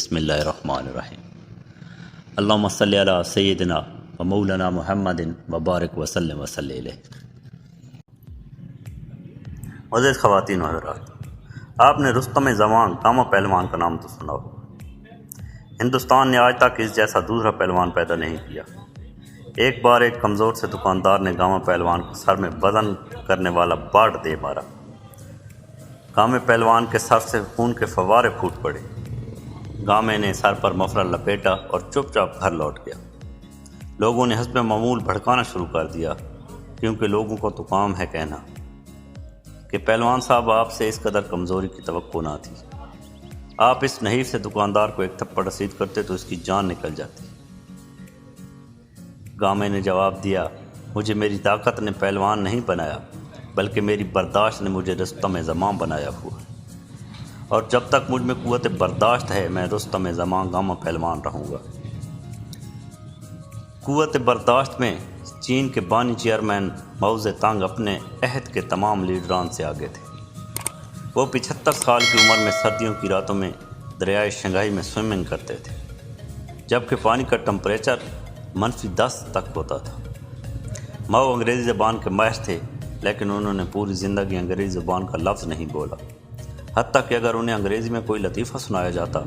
بسم اللہ الرحمن الرحیم۔ اللہم صلی علی سیدنا و مولانا محمد وبارک وسلم وصلی علیہ۔ عزیز خواتین و حضرات، آپ نے رستم زمان گامہ پہلوان کا نام تو سنا ہوگا۔ ہندوستان نے آج تک اس جیسا دوسرا پہلوان پیدا نہیں کیا۔ ایک بار ایک کمزور سے دکاندار نے گامہ پہلوان کو سر میں وزن کرنے والا باڑ دے مارا۔ گامے پہلوان کے سر سے خون کے فوارے پھوٹ پڑے۔ گامے نے سر پر مفرل لپیٹا اور چپ چاپ گھر لوٹ گیا۔ لوگوں نے حسب معمول بھڑکانا شروع کر دیا، کیونکہ لوگوں کو تو کام ہے کہنا کہ پہلوان صاحب آپ سے اس قدر کمزوری کی توقع نہ تھی۔ آپ اس نحیف سے دکاندار کو ایک تھپڑ رسید کرتے تو اس کی جان نکل جاتی۔ گامے نے جواب دیا، مجھے میری طاقت نے پہلوان نہیں بنایا، بلکہ میری برداشت نے مجھے رستم زمان بنایا ہوا، اور جب تک مجھ میں قوت برداشت ہے میں رستم زمان گامہ پہلوان رہوں گا۔ قوت برداشت میں چین کے بانی چیئرمین ماؤ زے تانگ اپنے عہد کے تمام لیڈران سے آگے تھے۔ وہ 75 سال کی عمر میں سردیوں کی راتوں میں دریائے شنگھائی میں سوئمنگ کرتے تھے، جبکہ پانی کا ٹمپریچر -10 تک ہوتا تھا۔ ماؤ انگریزی زبان کے ماہر تھے، لیکن انہوں نے پوری زندگی انگریزی زبان کا لفظ نہیں بولا۔ حتیٰ کہ اگر انہیں انگریزی میں کوئی لطیفہ سنایا جاتا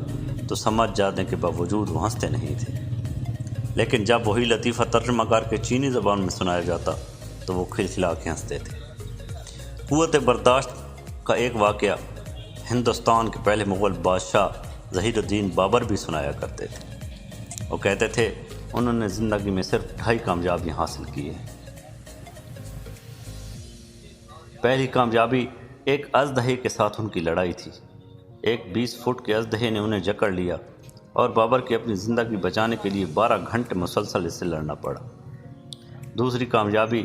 تو سمجھ جانے کے باوجود وہ ہنستے نہیں تھے، لیکن جب وہی لطیفہ ترجمہ کر کے چینی زبان میں سنایا جاتا تو وہ کھلکھلا کے ہنستے تھے۔ قوت برداشت کا ایک واقعہ ہندوستان کے پہلے مغل بادشاہ ظہیر الدین بابر بھی سنایا کرتے تھے۔ وہ کہتے تھے انہوں نے زندگی میں صرف 2.5 کامیابیاں حاصل کی ہیں۔ پہلی کامیابی ایک اژدہے کے ساتھ ان کی لڑائی تھی۔ ایک 20 فٹ کے اژدہے نے انہیں جکڑ لیا اور بابر کی اپنی زندگی بچانے کے لیے 12 گھنٹے مسلسل اس سے لڑنا پڑا۔ دوسری کامیابی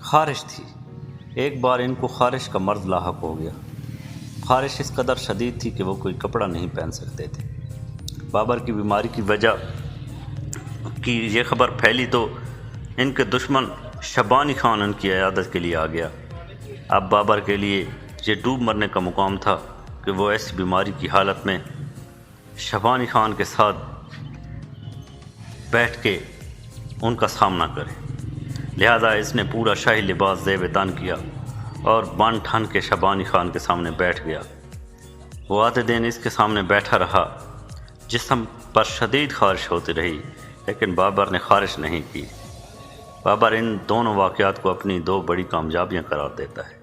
خارش تھی۔ ایک بار ان کو خارش کا مرض لاحق ہو گیا۔ خارش اس قدر شدید تھی کہ وہ کوئی کپڑا نہیں پہن سکتے تھے۔ بابر کی بیماری کی وجہ کی یہ خبر پھیلی تو ان کے دشمن شبانی خان ان کی عیادت کے لیے آ گیا۔ اب بابر کے لیے یہ ڈوب مرنے کا مقام تھا کہ وہ ایسی بیماری کی حالت میں شبانی خان کے ساتھ بیٹھ کے ان کا سامنا کرے۔ لہذا اس نے پورا شاہی لباس زیب تن کیا اور بن ٹھن کے شبانی خان کے سامنے بیٹھ گیا۔ وہ آدھے دن اس کے سامنے بیٹھا رہا۔ جسم پر شدید خارش ہوتی رہی، لیکن بابر نے خارش نہیں کی۔ بابر ان دونوں واقعات کو اپنی 2 بڑی کامیابیاں قرار دیتا ہے،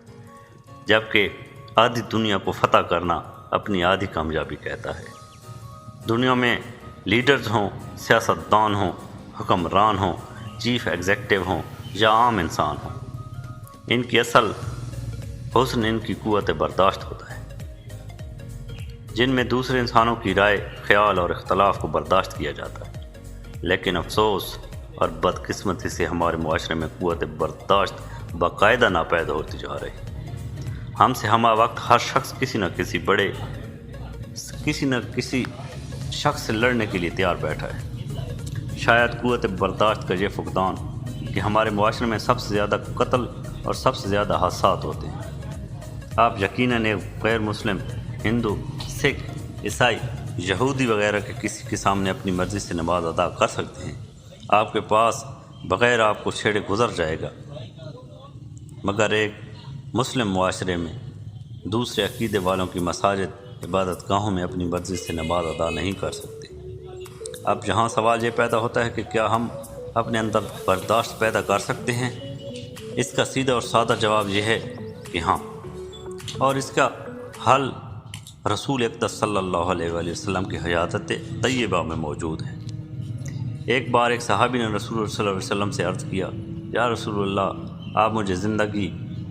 جبکہ آدھی دنیا کو فتح کرنا اپنی آدھی کامیابی کہتا ہے۔ دنیا میں لیڈرز ہوں، سیاستدان ہوں، حکمران ہوں، چیف ایگزیکٹو ہوں یا عام انسان ہوں، ان کی اصل حسن ان کی قوت برداشت ہوتا ہے، جن میں دوسرے انسانوں کی رائے، خیال اور اختلاف کو برداشت کیا جاتا ہے۔ لیکن افسوس اور بدقسمتی سے ہمارے معاشرے میں قوت برداشت باقاعدہ ناپید ہوتی جا رہی۔ ہم سے ہمہ وقت ہر شخص کسی نہ کسی شخص سے لڑنے کے لیے تیار بیٹھا ہے۔ شاید قوت برداشت کا یہ فقدان کہ ہمارے معاشرے میں سب سے زیادہ قتل اور سب سے زیادہ حادثات ہوتے ہیں۔ آپ یقیناً ایک غیر مسلم، ہندو، سکھ، عیسائی، یہودی وغیرہ کے کسی کے سامنے اپنی مرضی سے نماز ادا کر سکتے ہیں۔ آپ کے پاس بغیر آپ کو چھیڑے گزر جائے گا، مگر ایک مسلم معاشرے میں دوسرے عقیدے والوں کی مساجد، عبادت گاہوں میں اپنی مرضی سے نماز ادا نہیں کر سکتے۔ اب یہاں سوال یہ پیدا ہوتا ہے کہ کیا ہم اپنے اندر برداشت پیدا کر سکتے ہیں؟ اس کا سیدھا اور سادہ جواب یہ ہے کہ ہاں، اور اس کا حل رسول اقدس صلی اللہ علیہ وآلہ وسلم کی حیات طیبہ میں موجود ہے۔ ایک بار ایک صحابی نے رسول اللہ صلی اللہ علیہ وسلم سے عرض کیا، یا رسول اللہ، آپ مجھے زندگی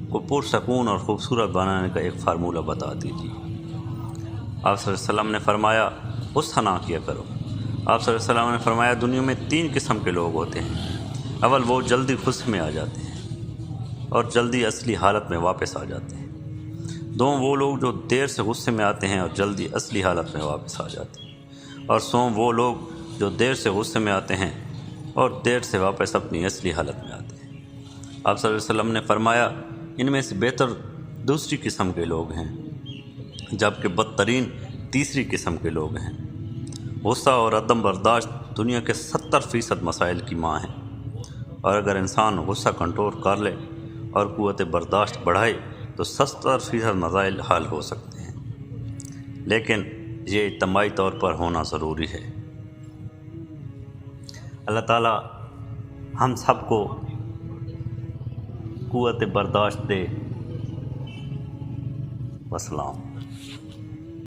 کو پرسکون اور خوبصورت بنانے کا ایک فارمولہ بتا دیجیے۔ آپ صلی اللہ علیہ وسلم نے فرمایا، اس ثنا کیا کرو۔ آپ صلی اللہ علیہ وسلم نے فرمایا، دنیا میں 3 قسم کے لوگ ہوتے ہیں۔ اول وہ جلدی غصے میں آ جاتے ہیں اور جلدی اصلی حالت میں واپس آ جاتے ہیں۔ دوم وہ لوگ جو دیر سے غصے میں آتے ہیں اور جلدی اصلی حالت میں واپس آ جاتے ہیں، اور سوم وہ لوگ جو دیر سے غصے میں آتے ہیں اور دیر سے واپس اپنی اصلی حالت میں آتے ہیں۔ آپ صلی اللہ علیہ وسلم نے فرمایا، ان میں سے بہتر دوسری قسم کے لوگ ہیں، جبکہ بدترین تیسری قسم کے لوگ ہیں۔ غصہ اور عدم برداشت دنیا کے 70% مسائل کی ماں ہیں، اور اگر انسان غصہ کنٹرول کر لے اور قوت برداشت بڑھائے تو 70% مسائل حل ہو سکتے ہیں، لیکن یہ اجتماعی طور پر ہونا ضروری ہے۔ اللہ تعالیٰ ہم سب کو قوت برداشت دے۔ والسلام۔